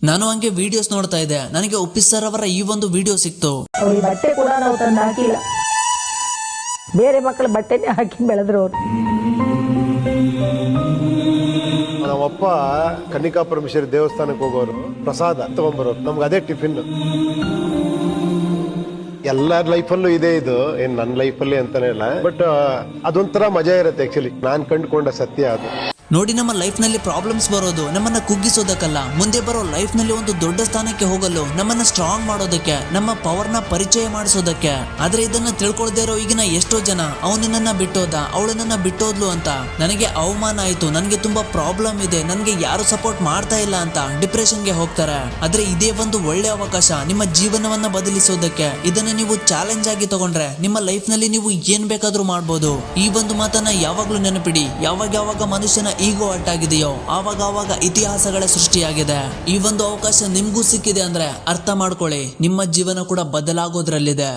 ನಾನು ಹಂಗೆ ವಿಡಿಯೋಸ್ ನೋಡ್ತಾ ಇದ್ದೆ, ನನಗೆ ಉಪ್ಪಿಸ್ ಸರ್ ಅವರ ಈ ಒಂದು ವಿಡಿಯೋ ಸಿಕ್ತು. ಅವ್ರಿಗೆ ಬಟ್ಟೆ ಕೂಡ ನಾವು ತಂದು ಹಾಕಿಲ್ಲ, ಬೇರೆ ಮಕ್ಕಳ ಬಟ್ಟೆನೇ ಹಾಕಿ ಬೆಳೆದ್ರು ಅವರು. ನಮ್ಮಪ್ಪ ಕನ್ನಿಕಾ ಪರಮೇಶ್ವರಿ ದೇವಸ್ಥಾನಕ್ಕೆ ಹೋಗೋರು, ಪ್ರಸಾದ ತಗೊಂಡ್ಬರೋರು, ನಮ್ಗೆ ಅದೇ ಟಿಫಿನ್. ಎಲ್ಲರ ಲೈಫಲ್ಲೂ ಇದೆ ಇದು, ಏನ್ ನನ್ನ ಲೈಫಲ್ಲಿ ಅಂತಾನೆ ಇಲ್ಲ, ಬಟ್ ಅದೊಂಥರ ಮಜಾ ಇರುತ್ತೆ. ಆಕ್ಚುಲಿ ನಾನ್ ಕಂಡುಕೊಂಡ ಸತ್ಯ ಅದು. ನೋಡಿ, ನಮ್ಮ ಲೈಫ್ ನಲ್ಲಿ ಪ್ರಾಬ್ಲಮ್ಸ್ ಬರೋದು ನಮ್ಮನ್ನ ಕುಗ್ಗಿಸೋದಕ್ಕಲ್ಲ, ಮುಂದೆ ಬರೋ ಲೈಫ್ ನಲ್ಲಿ ಒಂದು ದೊಡ್ಡ ಸ್ಥಾನಕ್ಕೆ ಹೋಗಲು ನಮ್ಮನ್ನ ಸ್ಟ್ರಾಂಗ್ ಮಾಡೋದಕ್ಕೆ, ನಮ್ಮ ಪವರ್ ನ ಪರಿಚಯ ಮಾಡಿಸೋದಕ್ಕೆ. ಆದ್ರೆ ಇದನ್ನ ತಿಳ್ಕೊಳ್ದೇ ಇರೋ ಈಗಿನ ಎಷ್ಟೋ ಜನ ಅವನು ನನ್ನ ಬಿಟ್ಟೋದ, ಅವಳು ನನ್ನ ಬಿಟ್ಟೋದ್ಲು ಅಂತ, ನನಗೆ ಅವಮಾನ ಆಯ್ತು, ನನಗೆ ತುಂಬಾ ಪ್ರಾಬ್ಲಮ್ ಇದೆ, ನನಗೆ ಯಾರು ಸಪೋರ್ಟ್ ಮಾಡ್ತಾ ಇಲ್ಲ ಅಂತ ಡಿಪ್ರೆಷನ್ಗೆ ಹೋಗ್ತಾರೆ. ಆದ್ರೆ ಇದೇ ಒಂದು ಒಳ್ಳೆ ಅವಕಾಶ ನಿಮ್ಮ ಜೀವನವನ್ನ ಬದಲಿಸೋದಕ್ಕೆ. ಇದನ್ನ ನೀವು ಚಾಲೆಂಜ್ ಆಗಿ ತಗೊಂಡ್ರೆ ನಿಮ್ಮ ಲೈಫ್ ನಲ್ಲಿ ನೀವು ಏನ್ ಬೇಕಾದ್ರೂ ಮಾಡ್ಬೋದು. ಈ ಒಂದು ಮಾತನ್ನ ಯಾವಾಗ್ಲೂ ನೆನಪಿಡಿ, ಯಾವಾಗ ಮನುಷ್ಯನ ಈಗೋ ಅಟ್ಟಾಗಿದೆಯೋ ಆವಾಗ ಇತಿಹಾಸಗಳ ಸೃಷ್ಟಿಯಾಗಿದೆ. ಈ ಒಂದು ಅವಕಾಶ ನಿಮ್ಗೂ ಸಿಕ್ಕಿದೆ ಅಂದ್ರೆ ಅರ್ಥ ಮಾಡ್ಕೊಳ್ಳಿ, ನಿಮ್ಮ ಜೀವನ ಕೂಡ ಬದಲಾಗೋದ್ರಲ್ಲಿದೆ.